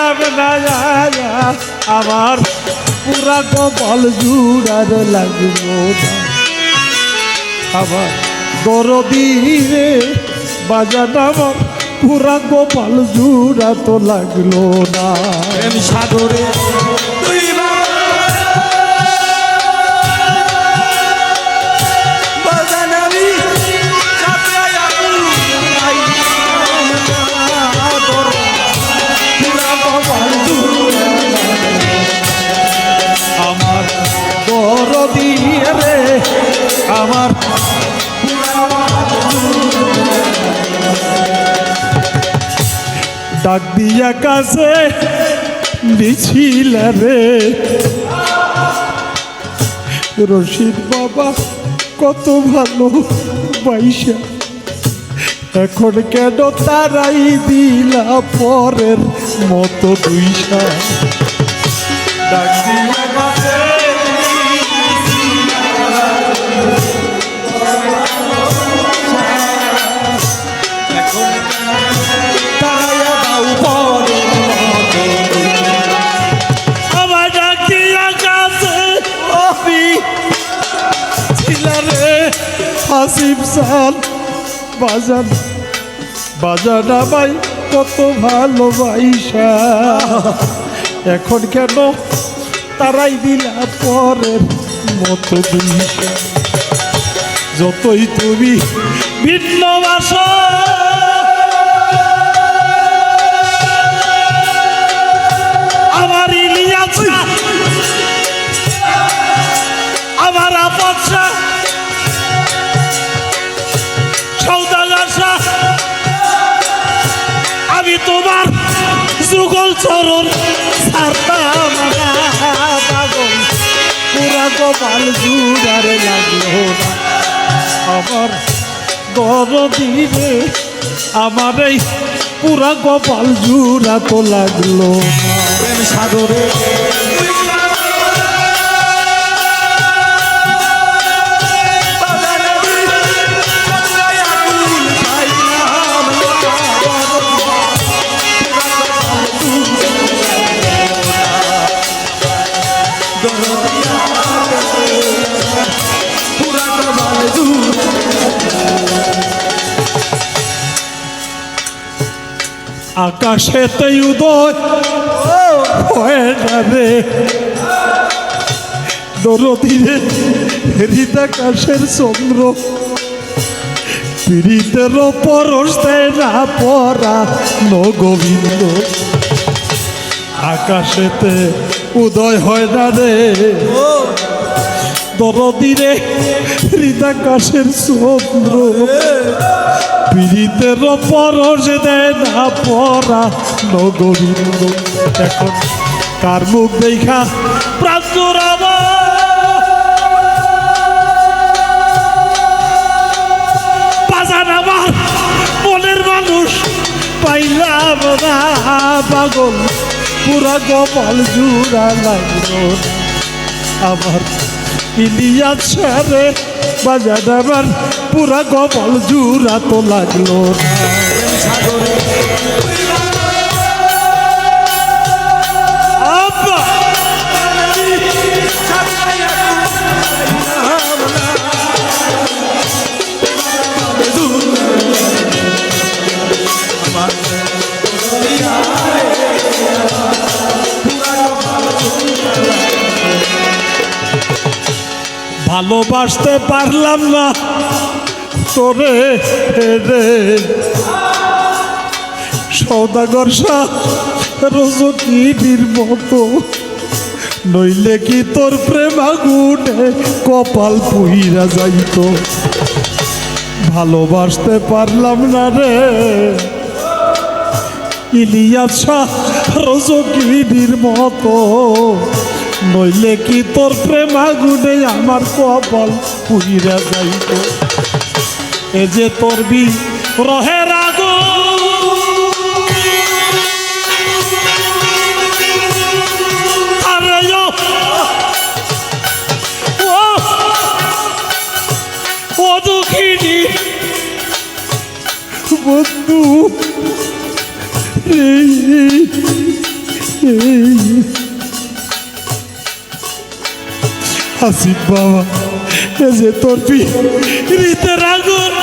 পাইলাম না আমার পুরা কপাল জুড়ার লাগলো না আমার দরদি রে বাজান আমার পুরা কপাল জুড়া তো লাগলো না সাগরে আমার দরদি রে আমার ডাক দিয়া কাছে দিছিল রে রশিদ বাবা কত ভালো পয়সা এখন কেন তারাই দিলা পরের মতো দুইশা ডাক দিয়া কাছে হাসিব সাল বাজান বাজান আমায় কত ভালোবাসা এখন কেন তারাই দিলা পরের মতো দুইশা যতই তুমি ভিন্ন বাসা আমার ইলিয়াসা আমার আপসা আমি তোমার যুগল চরণ ছাড়তাম না পাগল পুরা কপাল জুড়ারে লাগলো না আমার দরদি রে আমার এই পুরা কপাল জুড়া তো লাগলো না সাগরে আকাশেতে উদয় হয়ে যাবে দরদিরে হৃদাকাশের চন্দ্র পীড়িতের পরশ দেয় না পরা নগোবিন্দ আকাশেতে উদয় হয় না রে দরদিরে হৃদাকাশের চন্দ্র পীড়িতের পরশ দেয় না পরা নগোবিন্দ এখন কার মুখ দেখা প্রাচুরাব বাজান আমার মনের মানুষ পাইলাম না পাগল পুরা কপাল জুড়া লাগলো আমার ইলিয়াস রে বাজান আমার পুরা কপাল জুড়া তো লাগলো ভালোবাসতে পারলাম না তোরে রে সৌদাগর শাহ রজনীর মতো নইলে কি তোর প্রেম আগুনে কপাল পুইরা যাইতো ভালোবাসতে পারলাম না রে ইলিয়াস শাহ রজনীর মতো নইলে কি তোর প্রেম আগুনে আমার কপাল পুইরা যাইত এ যে তোর বিরহের ও দুঃখিনী বন্ধু হাসিব বাবা এ যে তোর রীতের আগুন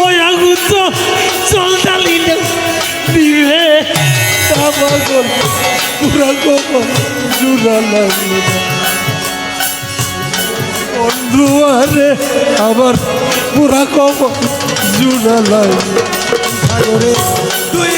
ওই আগুন তো চলতালি দিবে পুরা কখন জুড়া লাগলো বন্ধু আরে আবার পুরা কখন জুড়া লাগলো তুই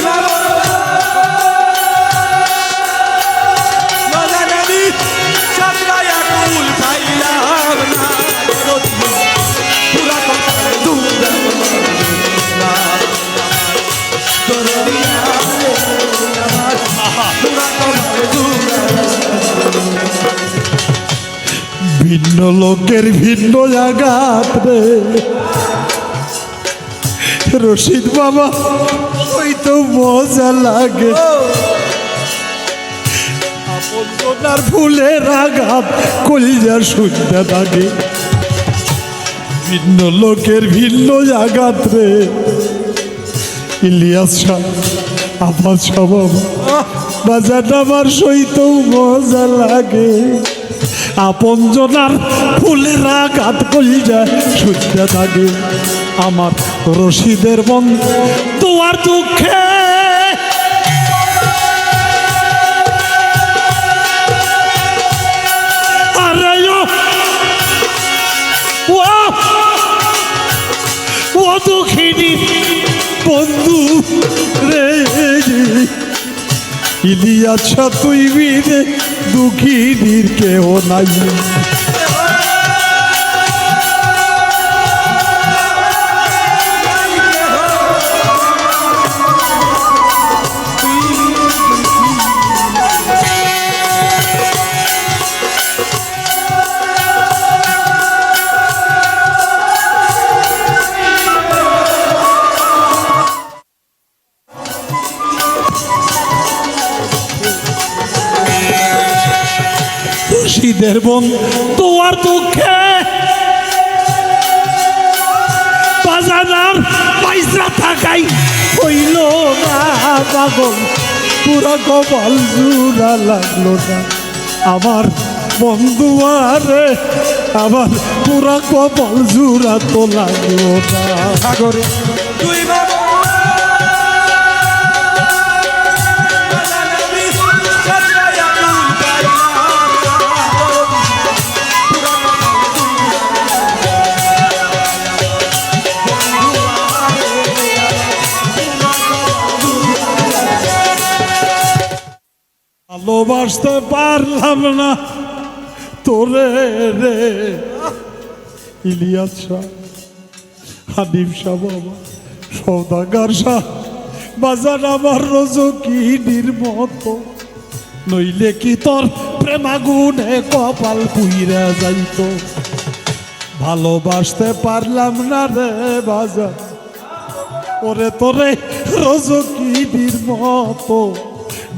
ভিন্ন লোকের ভিন্ন আঘাত রে রশিদ বাবা ওই তো মজা লাগে আপনজনার ফুলের আঘাত কলিজা শুনতে লাগে ভিন্ন লোকের ভিন্ন আঘাত রে ইলিয়াস শাহ আমার স্বভাব বাজার আমার সইতেও মজা লাগে আপনজনার ফুলের আঘাত কলিজা শুনতে থাকে আমার রশিদের মন তোমার দুঃখে আরে ও দুঃখিনী বন্ধু রে ইলিয়াছা তুই বিনে দুঃখিনীর কেহ নাই রশিদের বোন তোমার দুঃখে বাজার পয়সা থাকাই হইল না পাগল পুরা কপাল জুড়া লাগলো না আমার বন্ধু আরে আমার পুরা কপাল জুড়া তো লাগলো না সাগরে তুই ভালোবাসতে পারলাম না তোরে রে ইলিয়াস শাহ হানিফ শাহ বাবা সৌদাগর শাহ বাজার আমার রজকিনীর মতো নইলে কি তোর প্রেমাগুনে কপাল পুইরা যাইত ভালোবাসতে পারলাম না রে বাজার ওরে তোরে রজকিনীর মতো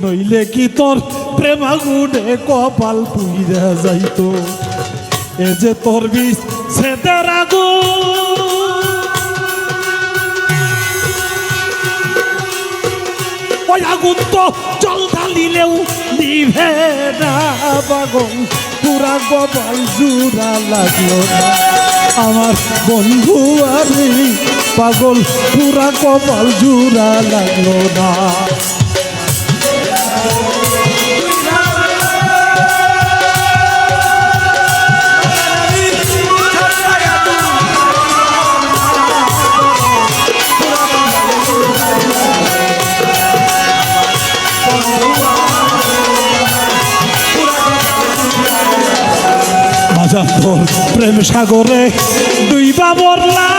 নইলে কি তোর প্রেমাগুনে কপাল পুইরা যাইত এ যে তোর বিষ সেদের আগুন ওই আগুন তো জল ঢালিলেও নিভে না পাগল পুরা কপাল জুড়া লাগলো না আমার বন্ধু আমি পাগল পুরা কপাল জুড়া লাগলো না তোর প্রেম সাগরে দুইবা বরলা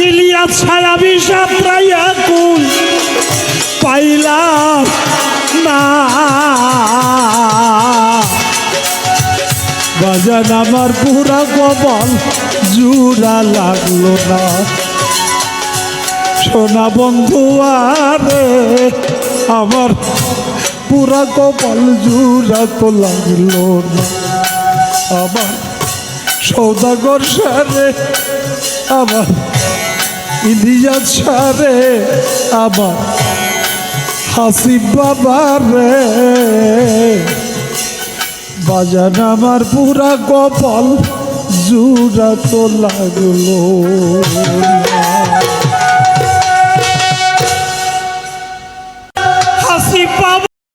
ইলিয়াস ছায়া বিষাত্রাইয়া কুল পাইলাম না বাজান আমার পুরা কপাল জুড়া লাগলো না সোনা বন্ধু আরে আমার পুরা কপাল জুড়া তো লাগলো না আমার সৌদাগর সারে আমার ইলিয়াস সারে আমার হাসিব বাবা রে বাজান আমার পুরা কপাল জুড়া তো লাগলো